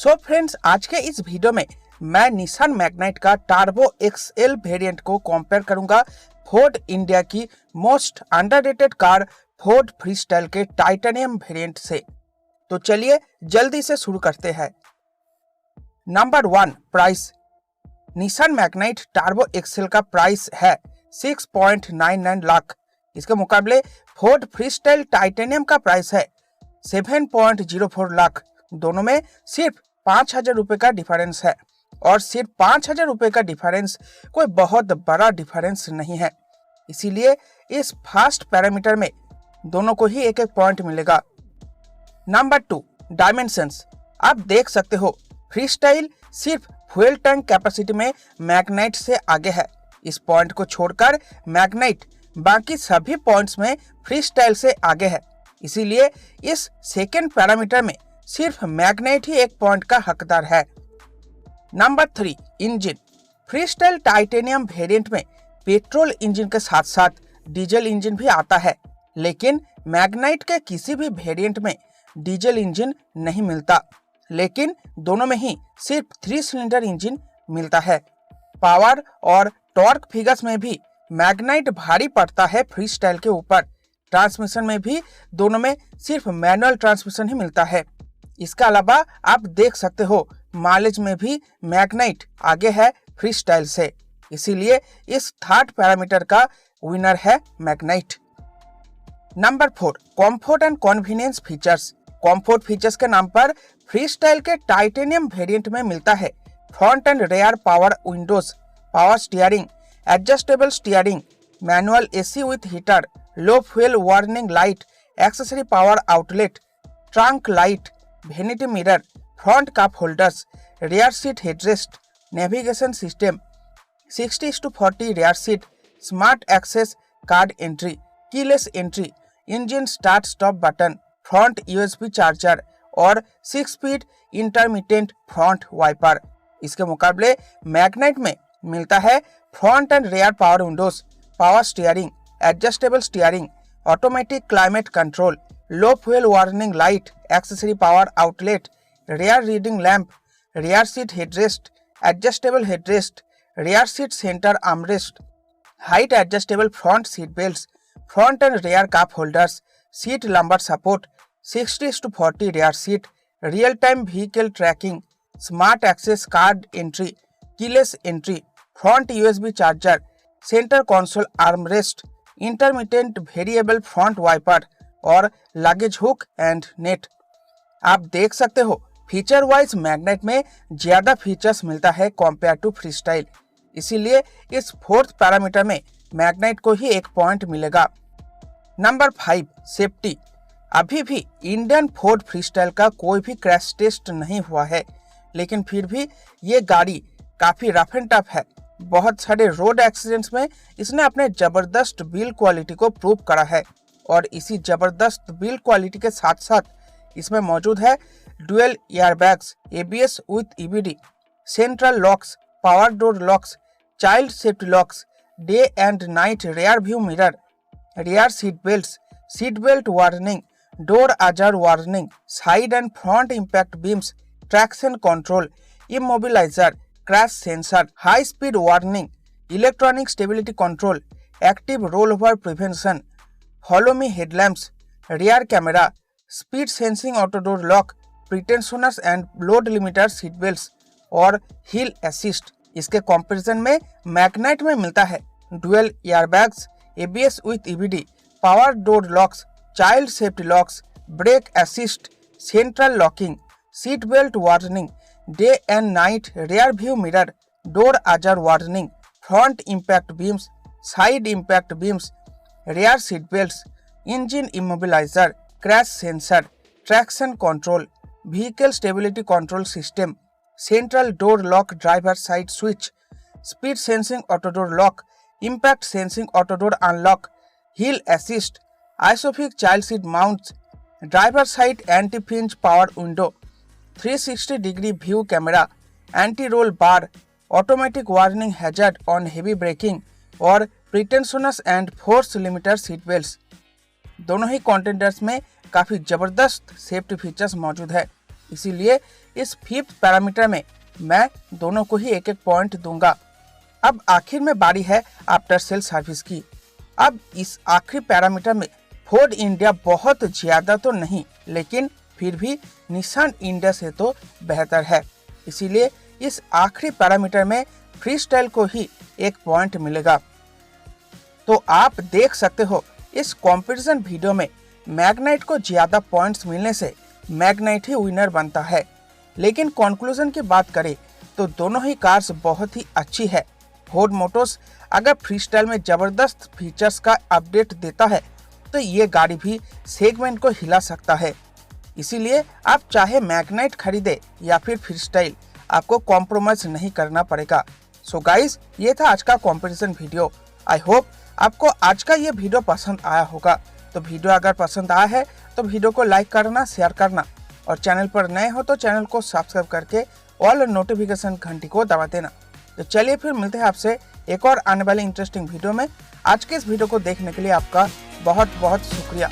So friends, आज के इस वीडियो में मैं निसान मैग्नाइट का टर्बो एक्सएल वेरिएंट को कंपेयर करूंगा फोर्ड इंडिया की most underrated car Ford freestyle के टाइटेनियम वेरिएंट से। तो चलिए जल्दी से शुरू करते हैं। Number 1, price. Nissan Magnite turbo XL का प्राइस है 6.99 लाख। इसके मुकाबले फोर्ड फ्रीस्टाइल टाइटेनियम का प्राइस है 7.04 लाख। दोनों में सिर्फ 5,000 रुपए का डिफरेंस है और सिर्फ 5,000 रुपए का डिफरेंस कोई बहुत बड़ा डिफरेंस नहीं है। इसीलिए इस फर्स्ट पैरामीटर में दोनों को ही एक एक पॉइंट मिलेगा। Number 2, dimensions. आप देख सकते हो फ्रीस्टाइल सिर्फ फ्यूल टैंक कैपेसिटी में मैग्नाइट से आगे है। इस पॉइंट को छोड़कर मैग्नाइट बाकी सभी पॉइंट्स में फ्रीस्टाइल से आगे है। इसीलिए इस सेकेंड पैरामीटर में सिर्फ मैग्नाइट ही एक पॉइंट का हकदार है। Number 3, engine. Freestyle titanium variant में पेट्रोल इंजन के साथ साथ डीजल इंजन भी आता है, लेकिन मैग्नाइट के किसी भी वेरिएंट में डीजल इंजन नहीं मिलता, लेकिन दोनों में ही सिर्फ 3 सिलेंडर इंजन मिलता है। पावर और टॉर्क फिगर्स में भी मैग्नाइट भारी पड़ता है फ्रीस्टाइल के ऊपर। ट्रांसमिशन में भी दोनों में सिर्फ मैनुअल ट्रांसमिशन ही मिलता है। इसके अलावा आप देख सकते हो माइलेज में भी मैग्नाइट आगे है फ्रीस्टाइल से। इसीलिए इस थर्ड पैरामीटर का विनर है Magnite. Number 4, comfort and convenience features. Comfort features के नाम पर फ्रीस्टाइल के टाइटेनियम वेरिएंट में मिलता है front and rear power windows, power steering, adjustable steering, manual AC with heater, low fuel warning light, accessory power outlet, trunk light, vanity mirror, front cup holders, rear seat headrest, navigation system, 60:40 rear seat, smart access card entry, keyless entry, engine start stop button, front USB charger और 6 speed intermittent front wiper. इसके मुकाबले Magnite में मिलता है front and rear power windows, power steering, adjustable steering, automatic climate control, low fuel warning light, accessory power outlet, rear reading lamp, rear seat headrest, adjustable headrest, rear seat centre armrest, height adjustable front seat belts, front and rear cup holders, seat lumbar support, 60:40 rear seat, real time vehicle tracking, smart access card entry, keyless entry, front USB charger, centre console armrest, intermittent variable front wiper और luggage hook and net. आप देख सकते हो feature wise Magnite में ज्यादा features मिलता है compare to freestyle. इसीलिए इस फोर्थ पैरामीटर में मैग्नाइट को ही एक पॉइंट मिलेगा। Number 5, safety. अभी भी इंडियन फोर्ड फ्रीस्टाइल का कोई भी क्रैश टेस्ट नहीं हुआ है, लेकिन फिर भी ये गाड़ी काफी रफ एंड टफ है। बहुत सारे रोड एक्सीडेंट्स में इसने अपने जबरदस्त बिल्ड क्वालिटी को प्रूव करा है और इसी जबरदस्त बिल्ड क्वालिटी के साथ साथ इसमें मौजूद है dual airbags, ABS with EBD, central locks, power door locks, child safety locks, day and night rear view mirror, rear seat belt warning, door ajar warning, side and front impact beams, traction control, immobiliser, crash sensor, high speed warning, electronic stability control, active roll over prevention, follow me headlamps, rear camera, speed sensing auto door lock, pretensioners and load limiter seat belts और hill assist. इसके comparison में Magnite में मिलता है dual airbags, ABS with EBD, power door locks, child safety locks, brake assist, central locking, seat belt warning, day and night rear view mirror, door ajar warning, front impact beams, side impact beams, rear seat belts, engine immobiliser, crash sensor, traction control, vehicle stability control system, central door lock driver side switch, speed sensing auto door lock, impact sensing auto door unlock, hill assist, आइसोफिक child seat mounts, driver side anti pinch power window, 360 degree view camera, anti roll bar, automatic warning hazard on heavy braking और pretensioners and force limiter seat belts. दोनों ही contenders में काफ़ी ज़बरदस्त safety features मौजूद है, इसीलिए इस 5th पैरामीटर में मैं दोनों को ही एक एक पॉइंट दूंगा। अब आखिर में बारी है आफ्टर सेल सर्विस की। अब इस आखिरी पैरामीटर में फोर्ड इंडिया बहुत ज्यादा तो नहीं, लेकिन फिर भी निसान इंडिया से तो बेहतर है, इसीलिए इस आखिरी पैरामीटर में फ्रीस्टाइल को ही एक पॉइंट मिलेगा। तो आप देख सकते हो इस कंपैरिजन वीडियो में मैग्नाइट को ज्यादा पॉइंट्स मिलने से मैग्नाइट ही विनर बनता है। लेकिन कंक्लूजन की बात करें तो दोनों ही कार्स बहुत ही अच्छी है। फोर्ड मोटर्स अगर फ्रीस्टाइल में जबरदस्त फीचर्स का अपडेट देता है तो ये गाड़ी भी सेगमेंट को हिला सकता है। इसीलिए आप चाहे मैग्नाइट खरीदे या फिर फ्रीस्टाइल, आपको कॉम्प्रोमाइज नहीं करना पड़ेगा। सो गाइस, ये था आज का कंपैरिजन वीडियो। आई होप आपको आज का ये वीडियो पसंद आया होगा। तो वीडियो अगर पसंद आया है तो वीडियो को लाइक करना, शेयर करना और चैनल पर नए हो तो चैनल को सब्सक्राइब करके ऑल नोटिफिकेशन घंटी को दबा देना। तो चलिए फिर मिलते हैं आपसे एक और आने वाले इंटरेस्टिंग वीडियो में। आज के इस वीडियो को देखने के लिए आपका बहुत बहुत शुक्रिया।